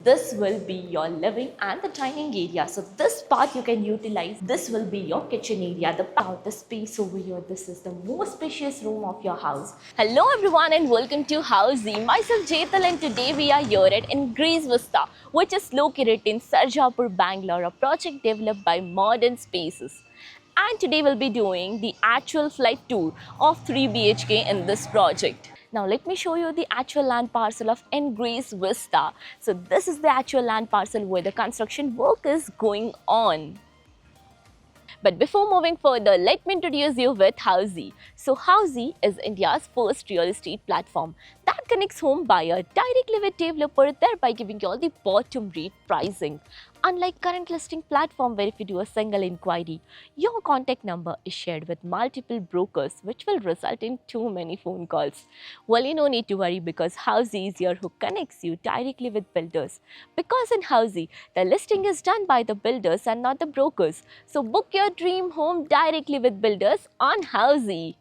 This will be your living and the dining area. So this part you can utilize. This will be your kitchen area. The space over here. This is the most spacious room of your house. Hello everyone and welcome to Housey. Myself Jetal and today we are here at Ingres Vista, which is located in Sarjapur, Bangalore, a project developed by Modern Spaces. And today we'll be doing the actual flight tour of 3 BHK in this project. Now let me show you the actual land parcel of Ingres Vista. So this is the actual land parcel where the construction work is going on. But before moving further, let me introduce you with Housey. So Housey is India's first real estate platform that connects home buyer directly with developer, thereby giving you all the bottom rate pricing. Unlike current listing platform where if you do a single inquiry, your contact number is shared with multiple brokers, which will result in too many phone calls. Well, you no need to worry because Housey is here who connects you directly with builders. Because in Housey, the listing is done by the builders and not the brokers. So book your dream home directly with builders on Housey.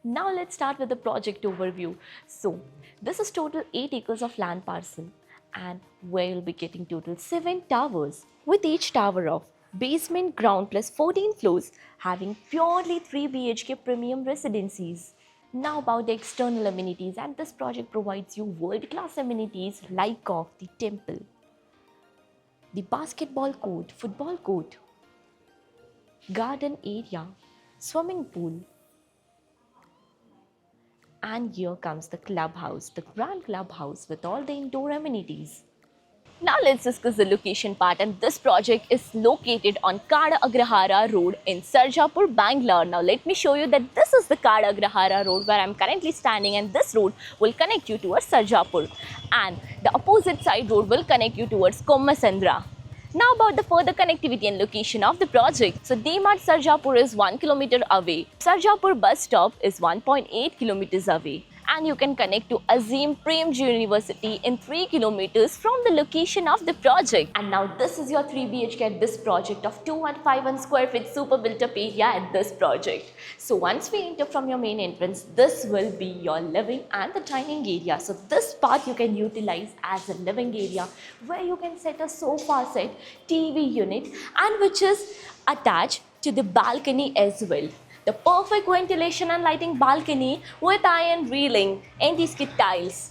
Now let's start with the project overview. So this is total 8 acres of land parcel, and where you'll be getting total 7 towers with each tower of basement, ground plus 14 floors, having purely 3 BHK premium residencies. Now about the external amenities, and this project provides you world-class amenities like of the temple, the basketball court, football court, garden area, swimming pool, and here comes the clubhouse, the grand clubhouse with all the indoor amenities. Now let's discuss the location part, and this project is located on Kada Agrahara Road in Sarjapur, Bangalore. Now let me show you that this is the Kada Agrahara Road where I am currently standing, and this road will connect you towards Sarjapur, and the opposite side road will connect you towards Kommasandra. Now about the further connectivity and location of the project. So DMart Sarjapur is 1 kilometer away. Sarjapur bus stop is 1.8 kilometers away. And you can connect to Azim Premji University in 3 kilometers from the location of the project. And now this is your 3 BHK at this project of 2151 square feet super built up area at this project. So once we enter from your main entrance, this will be your living and the dining area. So this part you can utilize as a living area where you can set a sofa set, TV unit, and which is attached to the balcony as well. The perfect ventilation and lighting balcony with iron railing, anti-skid tiles.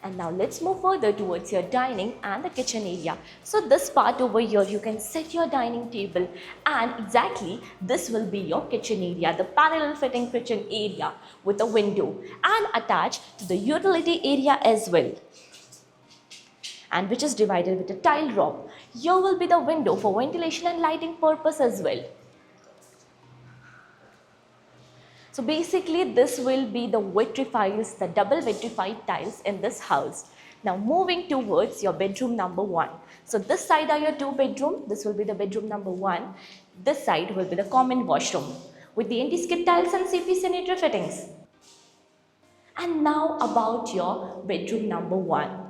And now let's move further towards your dining and the kitchen area. So this part over here, you can set your dining table, and exactly this will be your kitchen area, the parallel fitting kitchen area with a window and attached to the utility area as well, and which is divided with a tile rope. Here will be the window for ventilation and lighting purpose as well. So basically this will be the vitrifiers, the double vitrified tiles in this house. Now moving towards your bedroom number 1. So this side are your 2 bedroom, this will be the bedroom number 1. This side will be the common washroom with the anti-skid tiles and CP sanitary fittings. And now about your bedroom number 1.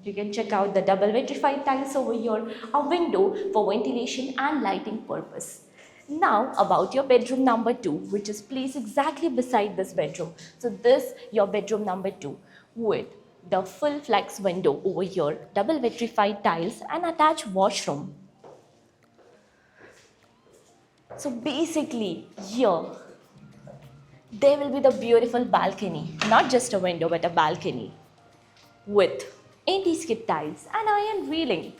You can check out the double vitrified tiles over here, a window for ventilation and lighting purpose. Now about your bedroom number 2, which is placed exactly beside this bedroom. So this your bedroom number 2 with the full flex window over here, double vitrified tiles and attached washroom. So basically here there will be the beautiful balcony, not just a window but a balcony with anti-skid tiles and iron railing.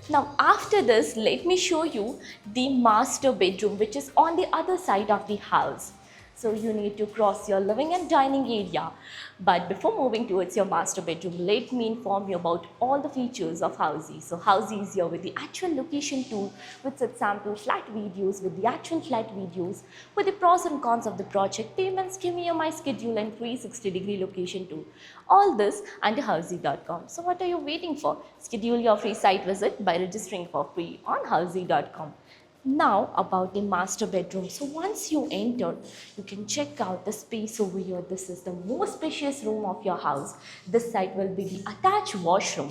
Now after this, let me show you the master bedroom, which is on the other side of the house. So you need to cross your living and dining area. But before moving towards your master bedroom, let me inform you about all the features of Housey. So Housey is here with the actual location tool, with such sample flat videos, with the actual flat videos, with the pros and cons of the project, payment scheme, EMI schedule, and 360-degree location tool. All this under Housey.com. So what are you waiting for? Schedule your free site visit by registering for free on Housey.com. Now about the master bedroom. So once you enter, you can check out the space over here. This is the most spacious room of your house. This side will be the attached washroom.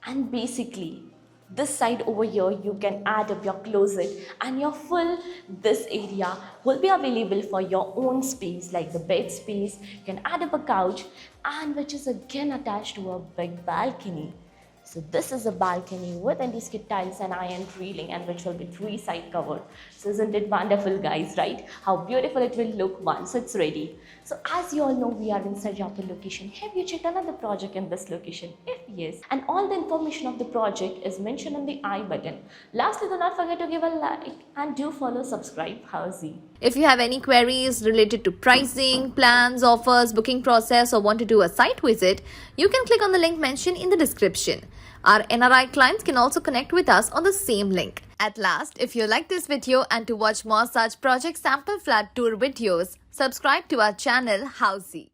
And basically, This side over here, you can add up your closet, and your full this area will be available for your own space, like the bed space. You can add up a couch, and which is again attached to a big balcony. So this is a balcony with anti-skid tiles and iron railing, and which will be 3-side covered. So isn't it wonderful, guys, right? How beautiful it will look once it's ready. So as you all know, we are in Sarjapur location. Have you checked another project in this location? If yes, and all the information of the project is mentioned in the I button. Lastly, do not forget to give a like and do follow subscribe Housey. If you have any queries related to pricing, plans, offers, booking process, or want to do a site visit, you can click on the link mentioned in the description. Our NRI clients can also connect with us on the same link. At last, if you like this video and to watch more such project sample flat tour videos, subscribe to our channel Housey.